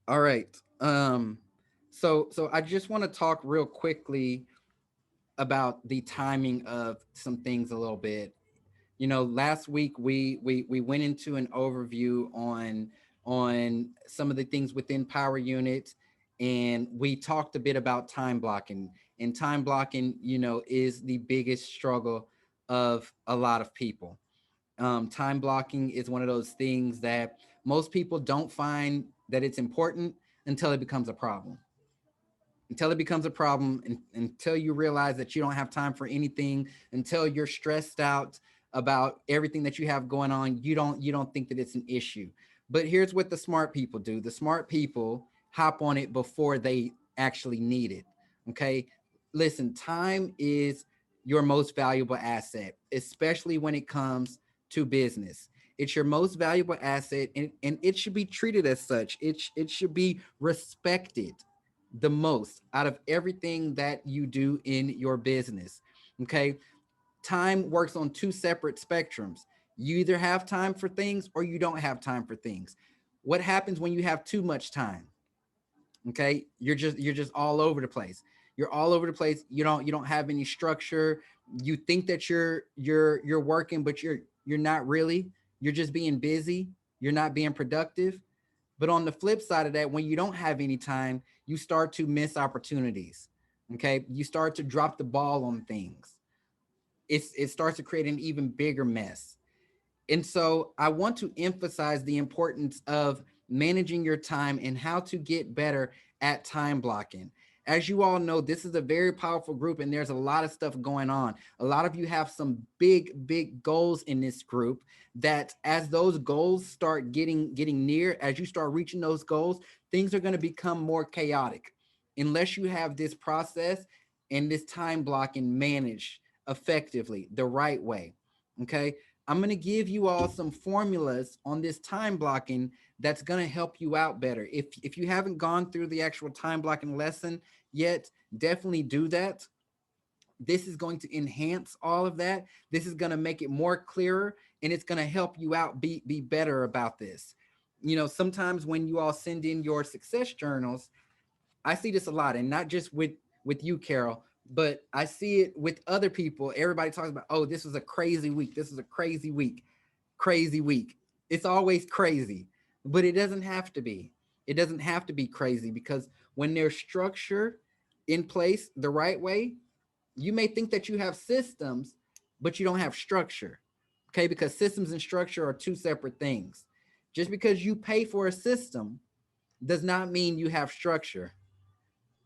All right. So I just want to talk real quickly about the timing of some things a little bit. Last week we went into an overview on some of the things within Power Unit, and we talked a bit about time blocking. And time blocking, is the biggest struggle of a lot of people. Time blocking is one of those things that most people don't find that it's important until it becomes a problem. Until it becomes a problem, and until you realize that you don't have time for anything, until you're stressed out about everything that you have going on, you don't think that it's an issue. But here's what the smart people do. The smart people hop on it before they actually need it. Okay? Listen, time is your most valuable asset, especially when it comes to business. It's your most valuable asset, and it should be treated as such. It should be respected the most out of everything that you do in your business. Okay. Time works on two separate spectrums. You either have time for things or you don't have time for things. What happens when you have too much time? Okay. You're just all over the place. You're all over the place. You don't have any structure. You think that you're working, but you're not really. You're just being busy. You're not being productive. But on the flip side of that, when you don't have any time, you start to miss opportunities. Okay. You start to drop the ball on things. It starts to create an even bigger mess. And so I want to emphasize the importance of managing your time and how to get better at time blocking. As you all know, this is a very powerful group and there's a lot of stuff going on. A lot of you have some big goals in this group that as those goals start getting near, as you start reaching those goals, things are going to become more chaotic unless you have this process and this time blocking managed effectively the right way. Okay? I'm going to give you all some formulas on this time blocking that's going to help you out better. If you haven't gone through the actual time blocking lesson yet, definitely do that. This is going to enhance all of that. This is going to make it more clearer and it's going to help you out be better about this. Sometimes when you all send in your success journals, I see this a lot, and not just with you, Carol, but I see it with other people. Everybody talks about, oh, this was a crazy week. This was a crazy week. Crazy week. It's always crazy, but it doesn't have to be. It doesn't have to be crazy because when there's structure in place the right way, you may think that you have systems, but you don't have structure. Okay, because systems and structure are two separate things. Just because you pay for a system does not mean you have structure.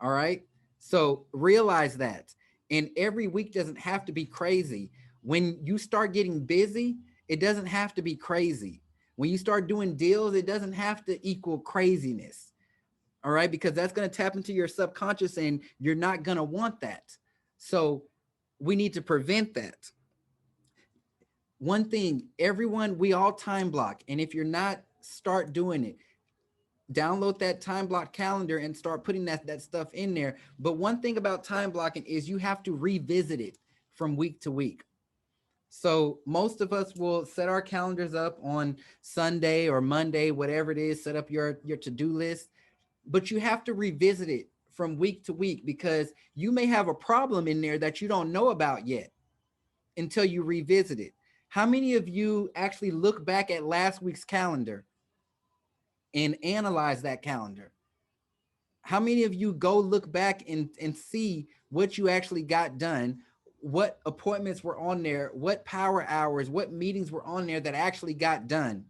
All right. So realize that. And every week doesn't have to be crazy. When you start getting busy, it doesn't have to be crazy. When you start doing deals, it doesn't have to equal craziness. All right. Because that's going to tap into your subconscious and you're not going to want that. So we need to prevent that. One thing, everyone, we all time block. And if you're not, start doing it. Download that time block calendar and start putting that stuff in there. But one thing about time blocking is you have to revisit it from week to week. So most of us will set our calendars up on Sunday or Monday, whatever it is, set up your to-do list, but you have to revisit it from week to week because you may have a problem in there that you don't know about yet until you revisit it. How many of you actually look back at last week's calendar and analyze that calendar? How many of you go look back and see what you actually got done, what appointments were on there, what power hours, what meetings were on there that actually got done?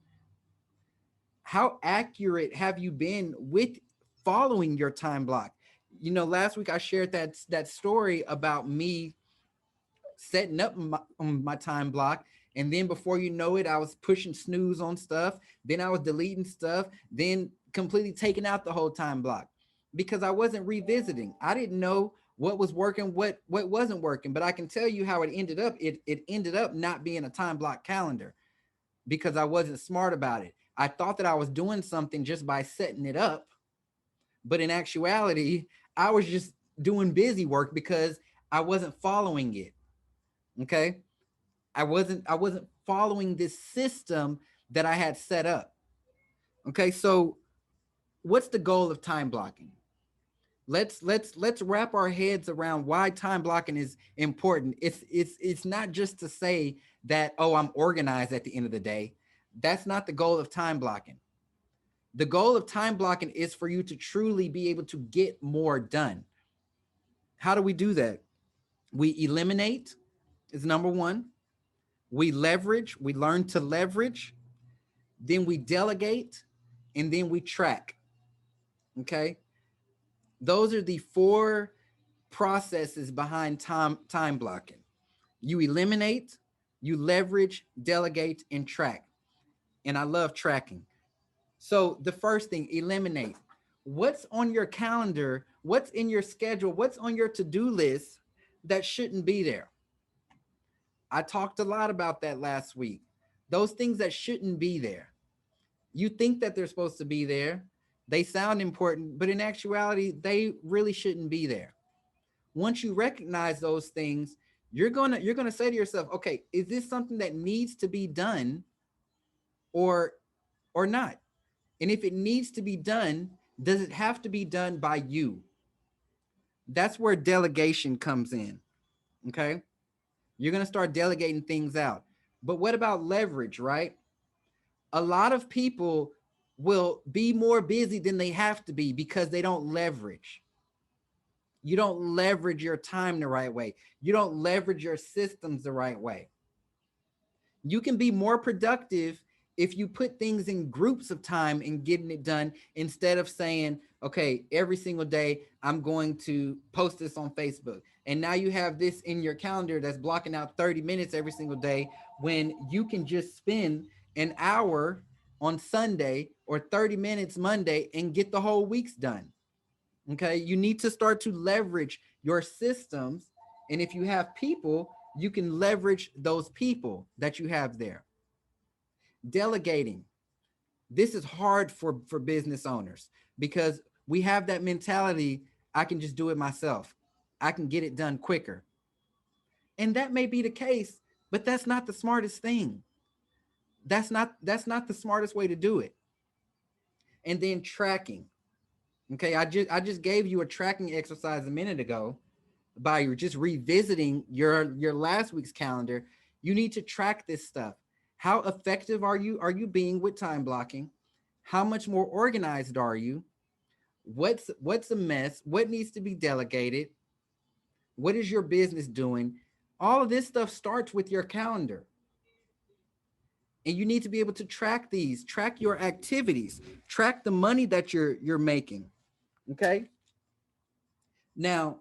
How accurate have you been with following your time block? Last week I shared that story about me setting up my time block, and then before you know it, I was pushing snooze on stuff, then I was deleting stuff, then completely taking out the whole time block because I wasn't revisiting. I didn't know what was working, what wasn't working. But I can tell you how it ended up. It ended up not being a time block calendar because I wasn't smart about it. I thought that I was doing something just by setting it up, but in actuality I was just doing busy work because I wasn't following it. Okay. I wasn't following this system that I had set up. Okay. So what's the goal of time blocking? Let's wrap our heads around why time blocking is important. It's not just to say that, oh, I'm organized at the end of the day. That's not the goal of time blocking. The goal of time blocking is for you to truly be able to get more done. How do we do that? We eliminate is number one. We leverage, we learn to leverage, then we delegate, and then we track. Okay. Those are the four processes behind time blocking. You eliminate, you leverage, delegate, and track. And I love tracking. So the first thing, eliminate. What's on your calendar? What's in your schedule? What's on your to-do list that shouldn't be there? I talked a lot about that last week. Those things that shouldn't be there. You think that they're supposed to be there. They sound important, but in actuality, they really shouldn't be there. Once you recognize those things, you're gonna say to yourself, okay, is this something that needs to be done or or not? And if it needs to be done, does it have to be done by you? That's where delegation comes in. Okay. You're going to start delegating things out. But what about leverage, right? A lot of people will be more busy than they have to be because they don't leverage. You don't leverage your time the right way. You don't leverage your systems the right way. You can be more productive if you put things in groups of time and getting it done instead of saying, okay, every single day I'm going to post this on Facebook. And now you have this in your calendar that's blocking out 30 minutes every single day when you can just spend an hour on Sunday or 30 minutes Monday and get the whole week's done. Okay. You need to start to leverage your systems. And if you have people, you can leverage those people that you have there. Delegating. This is hard for business owners because we have that mentality. I can just do it myself. I can get it done quicker. And that may be the case, but that's not the smartest thing. That's not the smartest way to do it. And then tracking. Okay, I just gave you a tracking exercise a minute ago by just revisiting your last week's calendar. You need to track this stuff. How effective are you being with time blocking? How much more organized are you? What's a mess? What needs to be delegated? What is your business doing? All of this stuff starts with your calendar. And you need to be able to track these, track your activities, track the money that you're making. Okay? Now,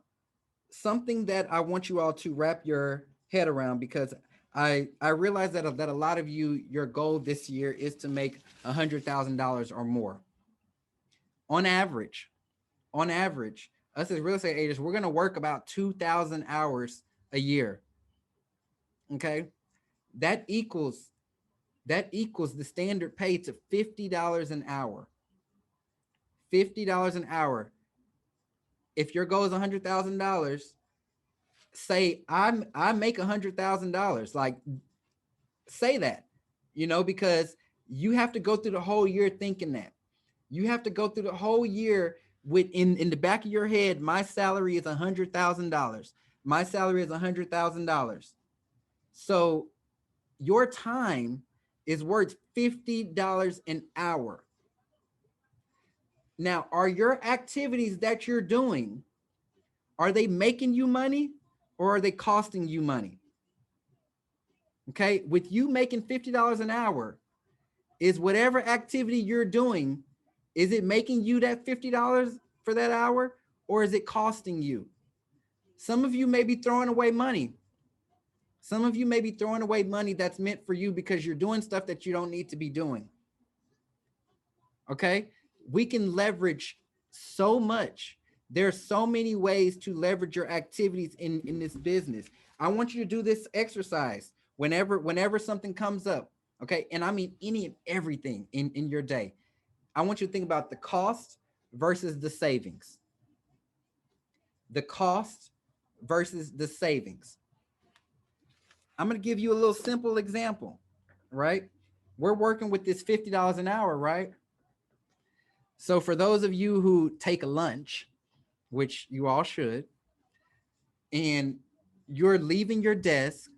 something that I want you all to wrap your head around because I realize that a lot of you, your goal this year is to make $100,000 or more. On average, on average, us as real estate agents, we're gonna work about 2,000 hours a year. Okay, that equals that equals the standard pay to $50 an hour. $50 an hour. If your goal is $100,000, say I make $100,000. Like say that, because you have to go through the whole year thinking that. You have to go through the whole year with in the back of your head, my salary is $100,000. My salary is $100,000. So your time is worth $50 an hour. Now, are your activities that you're doing, are they making you money or are they costing you money? Okay, with you making $50 an hour, is whatever activity you're doing, is it making you that $50 for that hour or is it costing you? Some of you may be throwing away money. Some of you may be throwing away money that's meant for you because you're doing stuff that you don't need to be doing. Okay, we can leverage so much. There's so many ways to leverage your activities in this business. I want you to do this exercise whenever something comes up. Okay, and I mean any and everything in your day. I want you to think about the cost versus the savings. The cost versus the savings. I'm going to give you a little simple example, right? We're working with this $50 an hour, right? So for those of you who take a lunch, which you all should, and you're leaving your desk,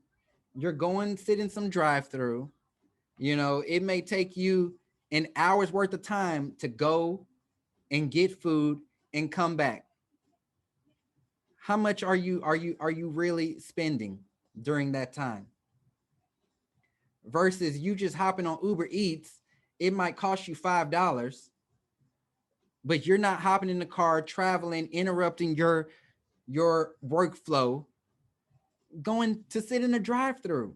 you're going sit in some drive-through, you know, it may take you an hour's worth of time to go and get food and come back. How much are you really spending during that time? Versus you just hopping on Uber Eats, it might cost you $5, but you're not hopping in the car, traveling, interrupting your workflow, going to sit in a drive-through.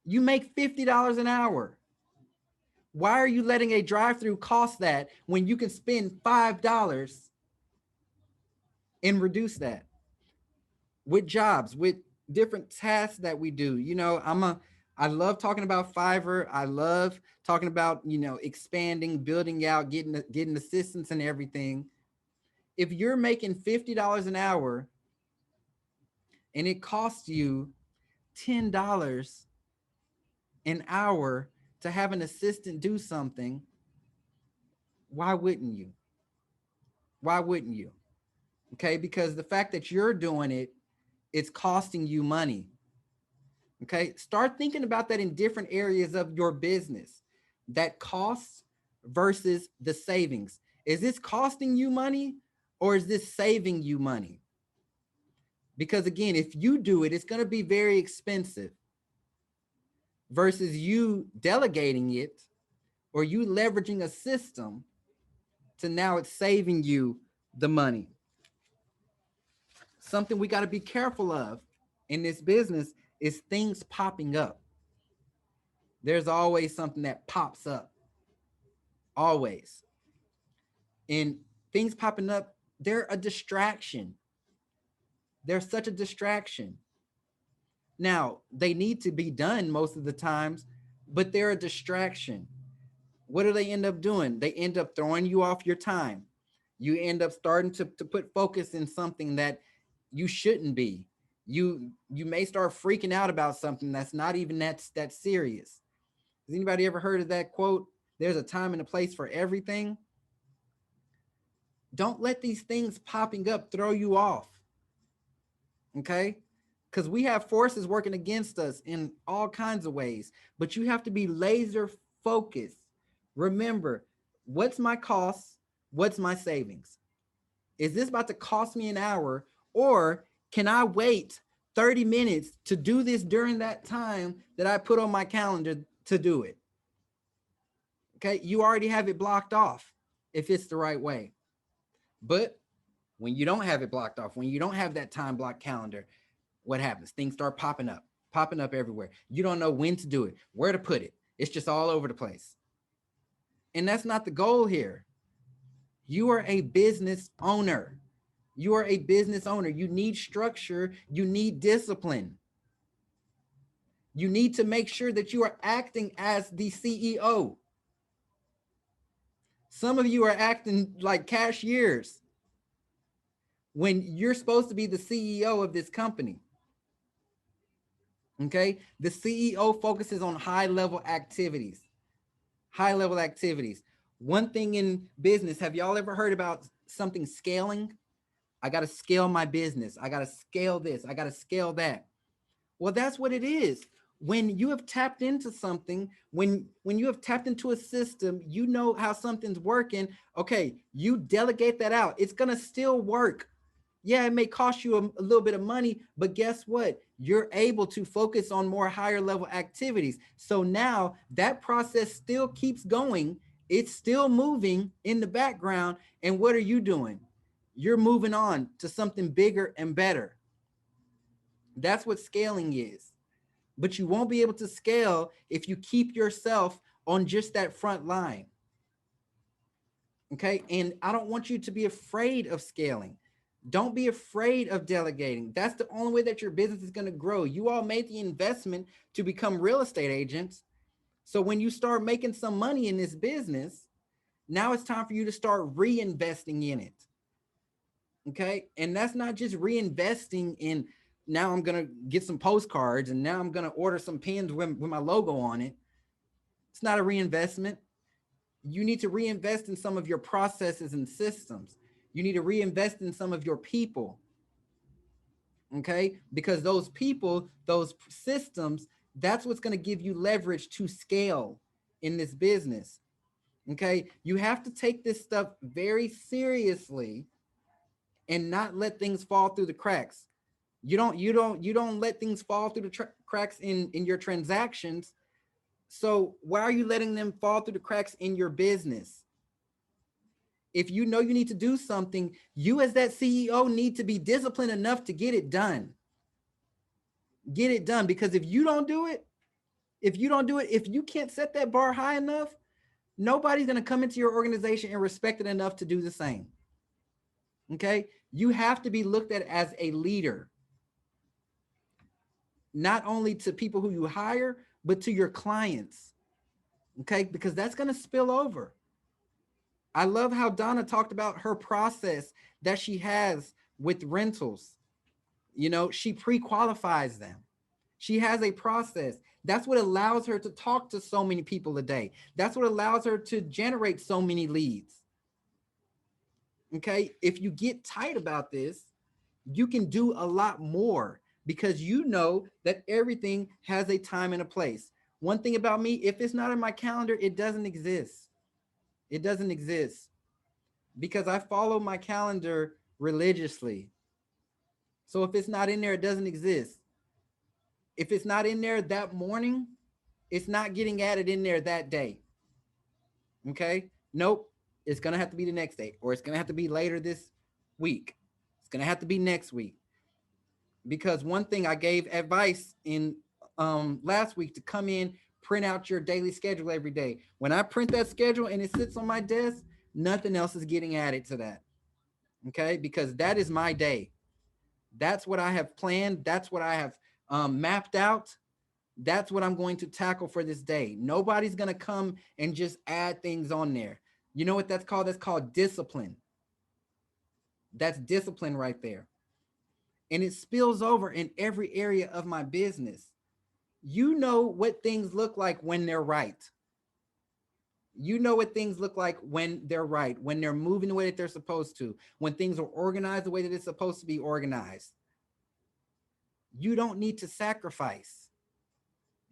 You make $50 an hour. Why are you letting a drive-through cost that when you can spend $5 and reduce that with jobs, with different tasks that we do? You know, I love talking about Fiverr. I love talking about, you know, expanding, building out, getting assistance and everything. If you're making $50 an hour and it costs you $10 an hour to have an assistant do something, why wouldn't you? Why wouldn't you? Okay, because the fact that you're doing it, it's costing you money. Okay, start thinking about that in different areas of your business. That costs versus the savings. Is this costing you money or is this saving you money? Because again, if you do it, it's going to be very expensive versus you delegating it or you leveraging a system to now it's saving you the money. Something we got to be careful of in this business is things popping up. There's always something that pops up, always. And things popping up, they're a distraction. They're such a distraction. Now, they need to be done most of the times, but they're a distraction. What do they end up doing? They end up throwing you off your time. You end up starting to put focus in something that you shouldn't be. You may start freaking out about something that's not even that serious. Has anybody ever heard of that quote? There's a time and a place for everything. Don't let these things popping up throw you off. Okay? Because we have forces working against us in all kinds of ways, but you have to be laser focused. Remember, what's my cost? What's my savings? Is this about to cost me an hour, or can I wait 30 minutes to do this during that time that I put on my calendar to do it? Okay, you already have it blocked off if it's the right way. But when you don't have it blocked off, when you don't have that time block calendar, what happens? Things start popping up everywhere. You don't know when to do it, where to put it. It's just all over the place. And that's not the goal here. You are a business owner. You are a business owner. You need structure. You need discipline. You need to make sure that you are acting as the CEO. Some of you are acting like cashiers when you're supposed to be the CEO of this company. Okay. The CEO focuses on high level activities. High level activities. One thing in business, have y'all ever heard about something scaling? I got to scale my business. I got to scale this. I got to scale that. Well, that's what it is. When you have tapped into something, when you have tapped into a system, you know how something's working. Okay, you delegate that out. It's going to still work. Yeah, it may cost you a little bit of money, but guess what? You're able to focus on more higher level activities. So now that process still keeps going. It's still moving in the background. And what are you doing? You're moving on to something bigger and better. That's what scaling is. But you won't be able to scale if you keep yourself on just that front line. Okay. And I don't want you to be afraid of scaling. Don't be afraid of delegating. That's the only way that your business is going to grow. You all made the investment to become real estate agents. So when you start making some money in this business, now it's time for you to start reinvesting in it. Okay. And that's not just reinvesting in, now I'm going to get some postcards and now I'm going to order some pins with my logo on it. It's not a reinvestment. You need to reinvest in some of your processes and systems. You need to reinvest in some of your people. Okay, because those people, those systems, that's what's going to give you leverage to scale in this business. Okay, you have to take this stuff very seriously and not let things fall through the cracks. You don't let things fall through the cracks in your transactions. So why are you letting them fall through the cracks in your business? If you know you need to do something, you as that CEO need to be disciplined enough to get it done. Get it done, because if you don't do it, if you can't set that bar high enough, nobody's going to come into your organization and respect it enough to do the same. Okay, you have to be looked at as a leader, not only to people who you hire, but to your clients. Okay, because that's going to spill over. I love how Donna talked about her process that she has with rentals. You know, she pre-qualifies them. She has a process. That's what allows her to talk to so many people a day. That's what allows her to generate so many leads. Okay, if you get tight about this, you can do a lot more, because you know that everything has a time and a place. One thing about me, if it's not in my calendar, it doesn't exist. It doesn't exist, because I follow my calendar religiously. So if it's not in there, it doesn't exist. If it's not in there that morning, it's not getting added in there that day. Okay? Nope. It's going to have to be the next day, or it's going to have to be later this week. It's going to have to be next week. Because one thing I gave advice in last week, to come in, print out your daily schedule every day. When I print that schedule and it sits on my desk, nothing else is getting added to that. Okay? Because that is my day. That's what I have planned. That's what I have mapped out. That's what I'm going to tackle for this day. Nobody's going to come and just add things on there. You know what that's called? That's called discipline. That's discipline right there. And it spills over in every area of my business. You know what things look like when they're right. You know what things look like when they're right, when they're moving the way that they're supposed to, when things are organized the way that it's supposed to be organized. You don't need to sacrifice.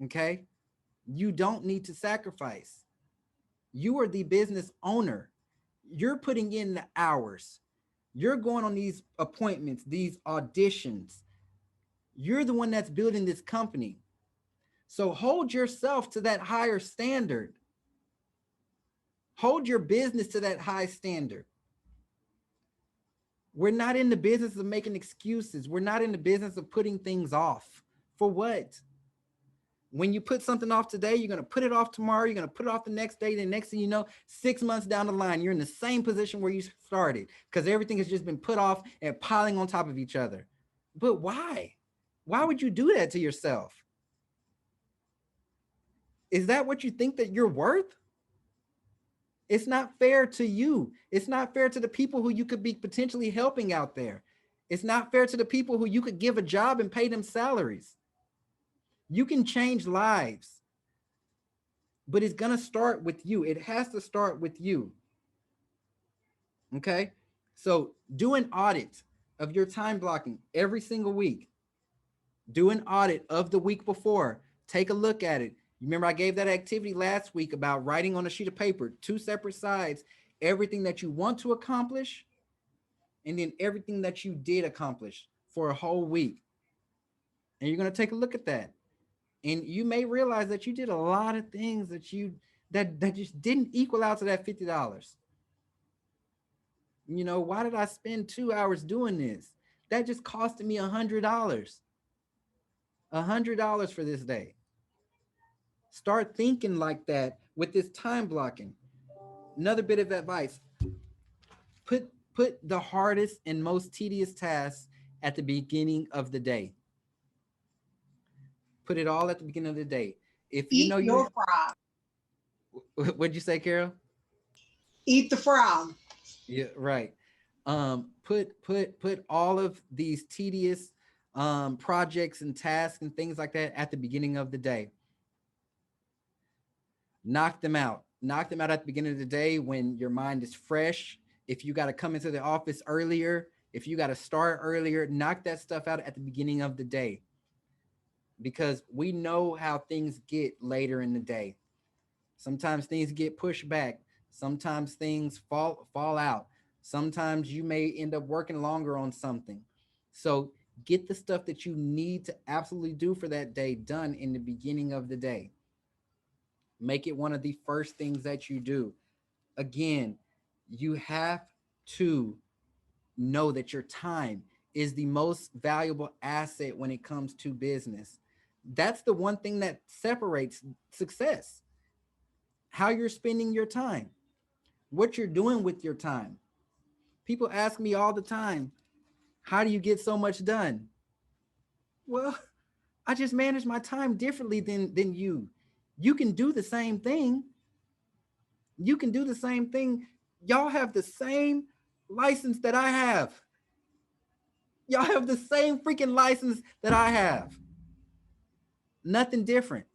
Okay? You don't need to sacrifice. You are the business owner. You're putting in the hours. You're going on these appointments, these auditions. You're the one that's building this company. So hold yourself to that higher standard. Hold your business to that high standard. We're not in the business of making excuses. We're not in the business of putting things off. For what? When you put something off today, you're going to put it off tomorrow. You're going to put it off the next day. The next thing you know, 6 months down the line, you're in the same position where you started, because everything has just been put off and piling on top of each other. But why? Why would you do that to yourself? Is that what you think that you're worth? It's not fair to you. It's not fair to the people who you could be potentially helping out there. It's not fair to the people who you could give a job and pay them salaries. You can change lives, but it's going to start with you. It has to start with you. Okay? So do an audit of your time blocking every single week. Do an audit of the week before. Take a look at it. You remember I gave that activity last week about writing on a sheet of paper, 2 separate sides, everything that you want to accomplish, and then everything that you did accomplish for a whole week. And you're going to take a look at that. And you may realize that you did a lot of things that just didn't equal out to that $50. You know, why did I spend 2 hours doing this? That just costed me $100. $100 for this day. Start thinking like that with this time blocking. Another bit of advice: put the hardest and most tedious tasks at the beginning of the day. Put it all at the beginning of the day. If you know Eat you your frog. what'd you say, Carol? Eat the frog. Yeah, right. Put all of these tedious projects and tasks and things like that at the beginning of the day. Knock them out. Knock them out at the beginning of the day when your mind is fresh. If you got to come into the office earlier, if you got to start earlier, knock that stuff out at the beginning of the day, because we know how things get later in the day. Sometimes things get pushed back. Sometimes things fall out. Sometimes you may end up working longer on something. So get the stuff that you need to absolutely do for that day done in the beginning of the day. Make it one of the first things that you do. Again, you have to know that your time is the most valuable asset when it comes to business. That's the one thing that separates success: how you're spending your time, what you're doing with your time. People ask me all the time, how do you get so much done? Well, I just manage my time differently than you. You can do the same thing. You can do the same thing. Y'all have the same license that I have. Y'all have the same freaking license that I have. Nothing different.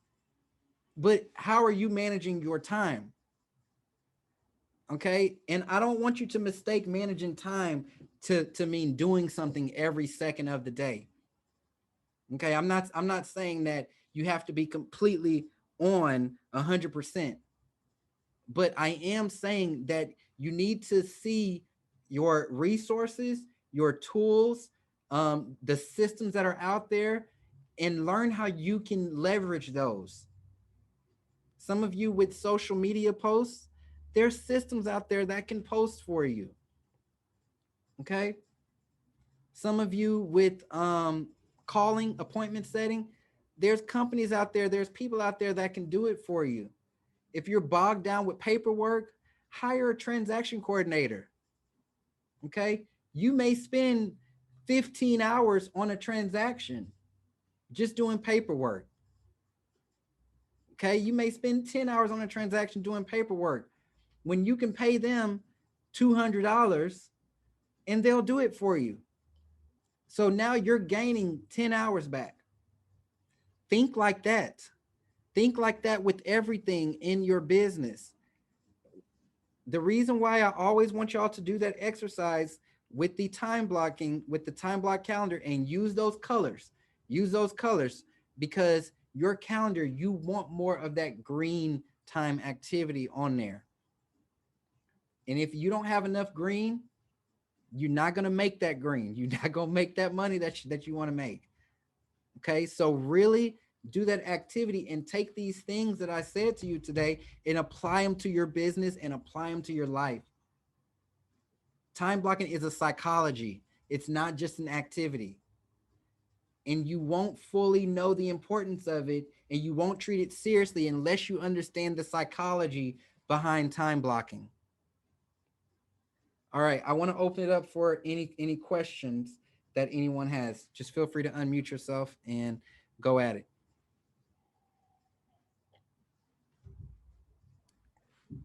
But how are you managing your time? Okay. And I don't want you to mistake managing time to mean doing something every second of the day. Okay. I'm not saying that you have to be completely on 100%, but I am saying that you need to see your resources, your tools, the systems that are out there, and learn how you can leverage those. Some of you with social media posts, there's systems out there that can post for you. Okay. Some of you with calling, appointment setting, there's companies out there, there's people out there that can do it for you. If you're bogged down with paperwork, hire a transaction coordinator. Okay. You may spend 15 hours on a transaction just doing paperwork. Okay. You may spend 10 hours on a transaction doing paperwork when you can pay them $200 and they'll do it for you. So now you're gaining 10 hours back. Think like that. Think like that with everything in your business. The reason why I always want y'all to do that exercise with the time blocking, with the time block calendar, and use those colors, because your calendar, you want more of that green time activity on there. And if you don't have enough green, you're not going to make that green. You're not going to make that money that you want to make. Okay. So really do that activity and take these things that I said to you today and apply them to your business and apply them to your life. Time blocking is a psychology. It's not just an activity. And you won't fully know the importance of it, and you won't treat it seriously unless you understand the psychology behind time blocking. All right, I want to open it up for any questions that anyone has. Just feel free to unmute yourself and go at it.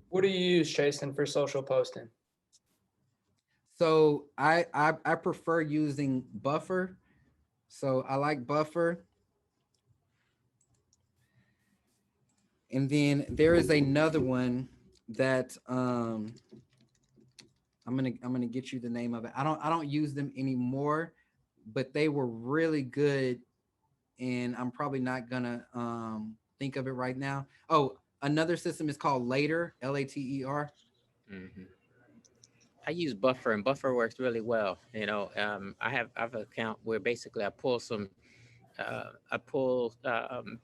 What do you use, Jason, for social posting? So I prefer using Buffer. So I like Buffer. And then there is another one that I'm gonna get you the name of it. I don't use them anymore, but they were really good, and I'm probably not gonna think of it right now. Oh, another system is called Later, Later. Hmm. I use Buffer, and Buffer works really well. I have an account where basically I pull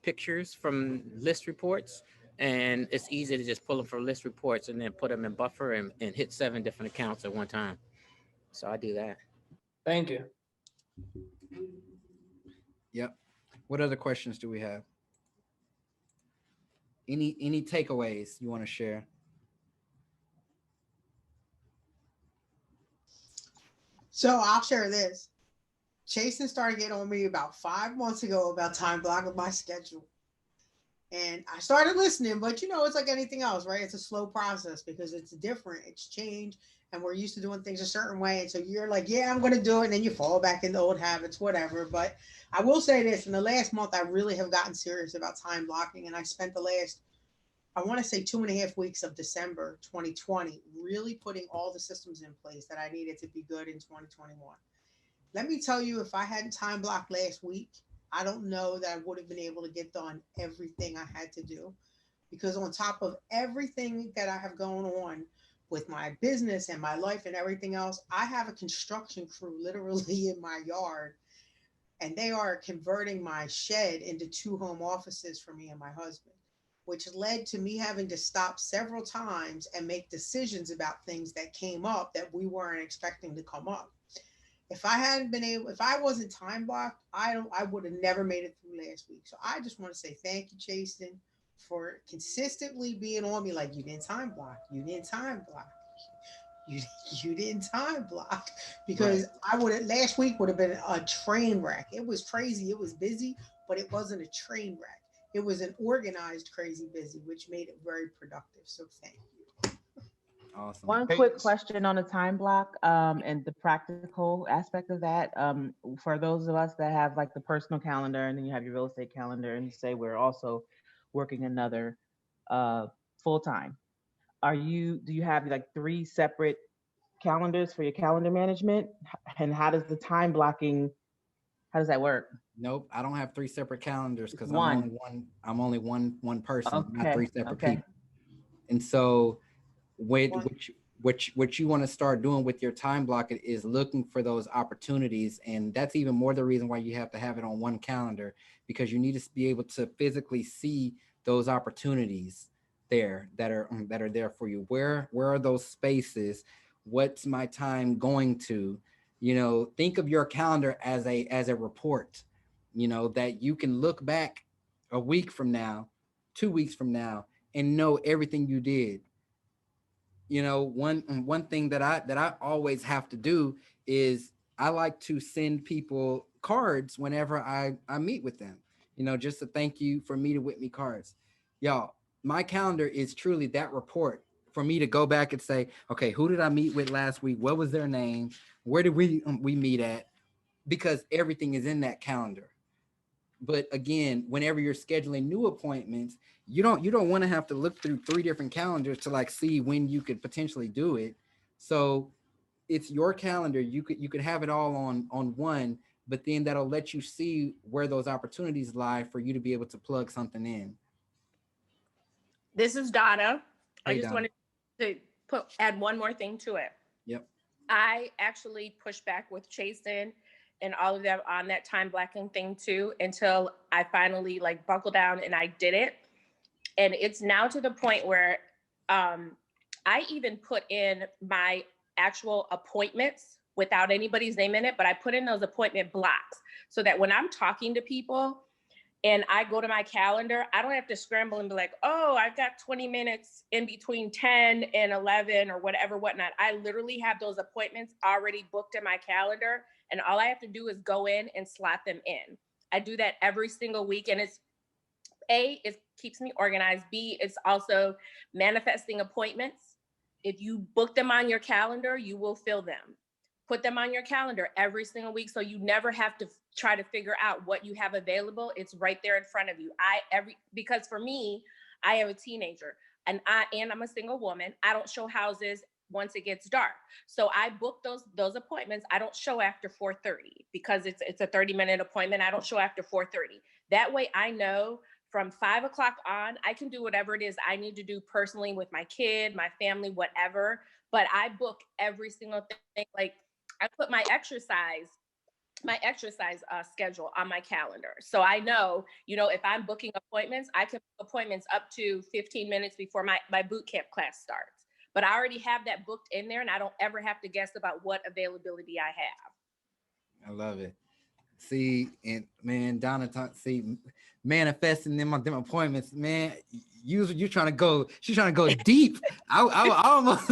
pictures from list reports, and it's easy to just pull them from list reports and then put them in Buffer and hit 7 different accounts at one time. So I do that. Thank you. Yep. What other questions do we have? Any takeaways you want to share? So I'll share this. Jason started getting on me about 5 months ago about time blocking my schedule. And I started listening, but it's like anything else, right? It's a slow process because it's different, it's change, and we're used to doing things a certain way. And so you're like, yeah, I'm going to do it. And then you fall back into old habits, whatever. But I will say this: in the last month, I really have gotten serious about time blocking. And I spent the last I want to say 2.5 weeks of December 2020, really putting all the systems in place that I needed to be good in 2021. Let me tell you, if I hadn't time blocked last week, I don't know that I would have been able to get done everything I had to do. Because on top of everything that I have going on with my business and my life and everything else, I have a construction crew literally in my yard, and they are converting my shed into 2 home offices for me and my husband, which led to me having to stop several times and make decisions about things that came up that we weren't expecting to come up. If I hadn't been able, if I wasn't time blocked, I would have never made it through last week. So I just want to say thank you, Chasten, for consistently being on me. Like, you didn't time block, you didn't time block, you you didn't time block, because Right. I would have, last week would have been a train wreck. It was crazy, it was busy, but it wasn't a train wreck. It was an organized crazy busy, which made it very productive. So thank you. Awesome. One Hey, quick question on the time block, and the practical aspect of that. For those of us that have like the personal calendar and then you have your real estate calendar, and say we're also working another uh, full time. Do you have like 3 separate calendars for your calendar management? And how does the time blocking, how does that work? Nope, I don't have 3 separate calendars It's because I'm only one. one. I'm only one person, not Okay. 3 separate Okay. people. And so, what One. what you want to start doing with your time block is looking for those opportunities, and that's even more the reason why you have to have it on one calendar, because you need to be able to physically see those opportunities there that are there for you. Where are those spaces? What's my time going to? Think of your calendar as a report. That you can look back a week from now, 2 weeks from now, and know everything you did. One thing that I always have to do is I like to send people cards whenever I meet with them. Just to thank you for meeting with me cards. Y'all, my calendar is truly that report for me to go back and say, okay, who did I meet with last week? What was their name? Where did we meet at? Because everything is in that calendar. But again, whenever you're scheduling new appointments, you don't want to have to look through 3 different calendars to like see when you could potentially do it. So it's your calendar. You could have it all on one, but then that'll let you see where those opportunities lie for you to be able to plug something in. This is Donna. I Hey, just Donna. wanted to add one more thing to it. Yep. I actually pushed back with Chasen and all of them on that time blocking thing too, until I finally like buckled down and I did it. And it's now to the point where I even put in my actual appointments without anybody's name in it, but I put in those appointment blocks so that when I'm talking to people and I go to my calendar, I don't have to scramble and be like, oh, I've got 20 minutes in between 10 and 11 or whatnot. I literally have those appointments already booked in my calendar, and all I have to do is go in and slot them in. I do that every single week, and it's A, it keeps me organized. B, it's also manifesting appointments. If you book them on your calendar, you will fill them. Put them on your calendar every single week so you never have to try to figure out what you have available. It's right there in front of you. Because for me, I have a teenager and I'm a single woman. I don't show houses once it gets dark. So I book those appointments. I don't show after 4:30 because it's a 30-minute appointment. I don't show after 4:30. That way I know from 5 o'clock on, I can do whatever it is I need to do personally with my kid, my family, whatever. But I book every single thing. Like I put my exercise schedule on my calendar. So I know, if I'm booking appointments, I can book appointments up to 15 minutes before my boot camp class starts. But I already have that booked in there and I don't ever have to guess about what availability I have. I love it. See, and man, Donna, manifesting them appointments, man. You're trying to go. She's trying to go deep. I almost.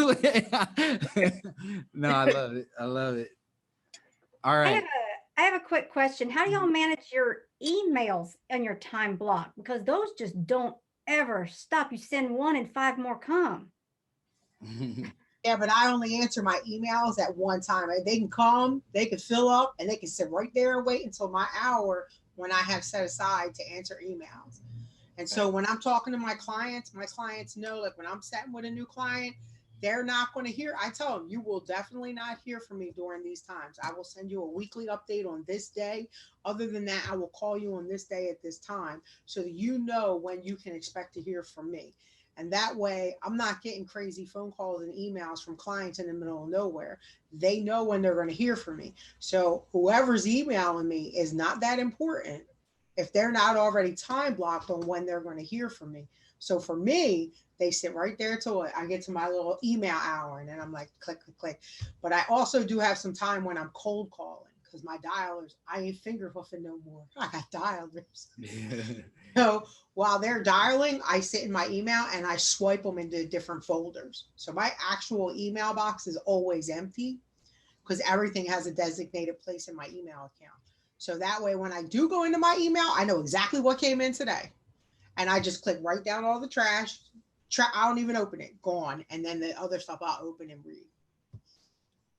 No, I love it. I love it. All right. I have a quick question. How do y'all manage your emails and your time block? Because those just don't ever stop. You send one and 5 more come. Yeah, but I only answer my emails at one time. They can come, they can fill up, and they can sit right there and wait until my hour when I have set aside to answer emails. And so when I'm talking to my clients know, like when I'm sitting with a new client, they're not going to hear. I tell them, you will definitely not hear from me during these times. I will send you a weekly update on this day. Other than that, I will call you on this day at this time so that you know when you can expect to hear from me. And that way, I'm not getting crazy phone calls and emails from clients in the middle of nowhere. They know when they're going to hear from me. So whoever's emailing me is not that important if they're not already time blocked on when they're going to hear from me. So for me, they sit right there till I get to my little email hour, and then I'm like, click, click, click. But I also do have some time when I'm cold calling because my dialers, I ain't finger hoofing no more. I got dialers. So while they're dialing, I sit in my email and I swipe them into different folders. So my actual email box is always empty because everything has a designated place in my email account. So that way, when I do go into my email, I know exactly what came in today. And I just click right down all the trash. I don't even open it, gone. And then the other stuff I'll open and read.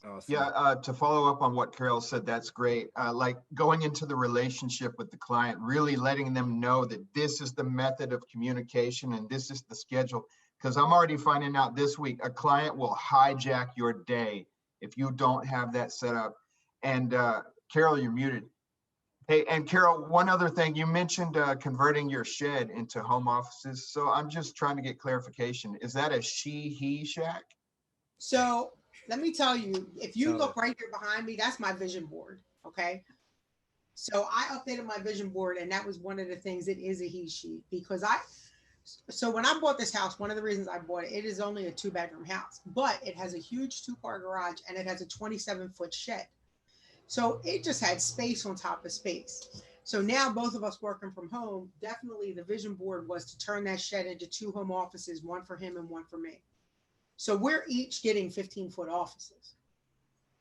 Awesome. Yeah, to follow up on what Carol said, that's great. Like going into the relationship with the client, really letting them know that this is the method of communication and this is the schedule. Because I'm already finding out this week, a client will hijack your day if you don't have that set up. And Carol, you're muted. Hey, and Carol, one other thing, you mentioned converting your shed into home offices. So I'm just trying to get clarification. Is that a he shack? So let me tell you, if you look right here behind me, that's my vision board. Okay. So I updated my vision board, and that was one of the things. It is a he sheet because so when I bought this house, one of the reasons I bought it, it is only a 2-bedroom house, but it has a huge 2-car garage and it has a 27-foot shed. So it just had space on top of space. So now both of us working from home, definitely the vision board was to turn that shed into 2 home offices, one for him and one for me. So we're each getting 15-foot offices.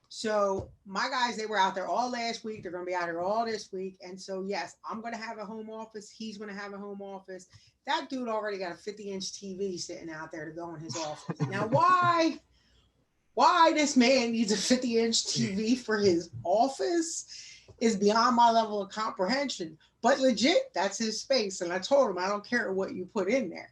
So my guys, they were out there all last week. They're going to be out here all this week. And so, yes, I'm going to have a home office. He's going to have a home office. That dude already got a 50-inch TV sitting out there to go in his office. Now, why this man needs a 50-inch TV for his office is beyond my level of comprehension. But legit, that's his space. And I told him, I don't care what you put in there.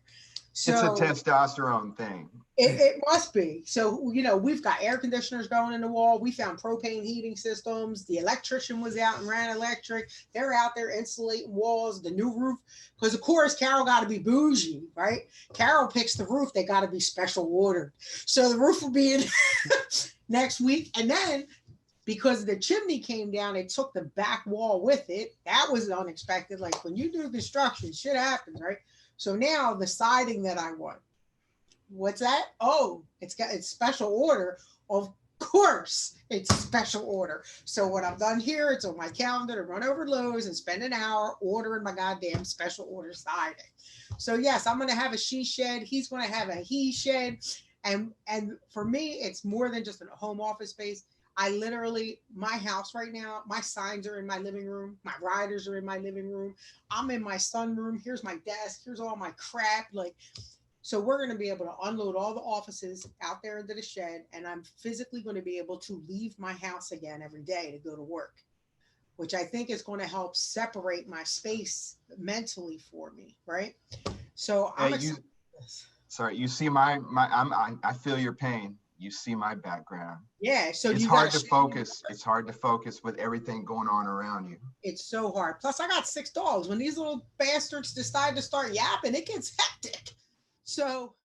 So it's a testosterone thing. It must be. So, you know, we've got air conditioners going in the wall. We found propane heating systems. The electrician was out and ran electric. They're out there insulating walls, the new roof. Because, of course, Carol got to be bougie, right? Carol picks the roof. They got to be special ordered. So the roof will be in next week. And then because the chimney came down, it took the back wall with it. That was unexpected. Like when you do construction, shit happens, right? So now the siding that I want, what's that? Oh, it's special order. Of course, it's special order. So when I'm done here, it's on my calendar to run over Lowe's and spend an hour ordering my goddamn special order siding. So yes, I'm going to have a she shed. He's going to have a he shed. And for me, it's more than just a home office space. I literally, my house right now, my signs are in my living room. My riders are in my living room. I'm in my sunroom. Here's my desk. Here's all my crap. Like, so we're going to be able to unload all the offices out there into the shed. And I'm physically going to be able to leave my house again every day to go to work, which I think is going to help separate my space mentally for me. Right. So I'm excited. Sorry, you see I feel your pain. You see my background. Yeah, so it's hard to focus. It's hard to focus with everything going on around you. It's so hard. Plus, I got 6 dogs. When these little bastards decide to start yapping, it gets hectic. So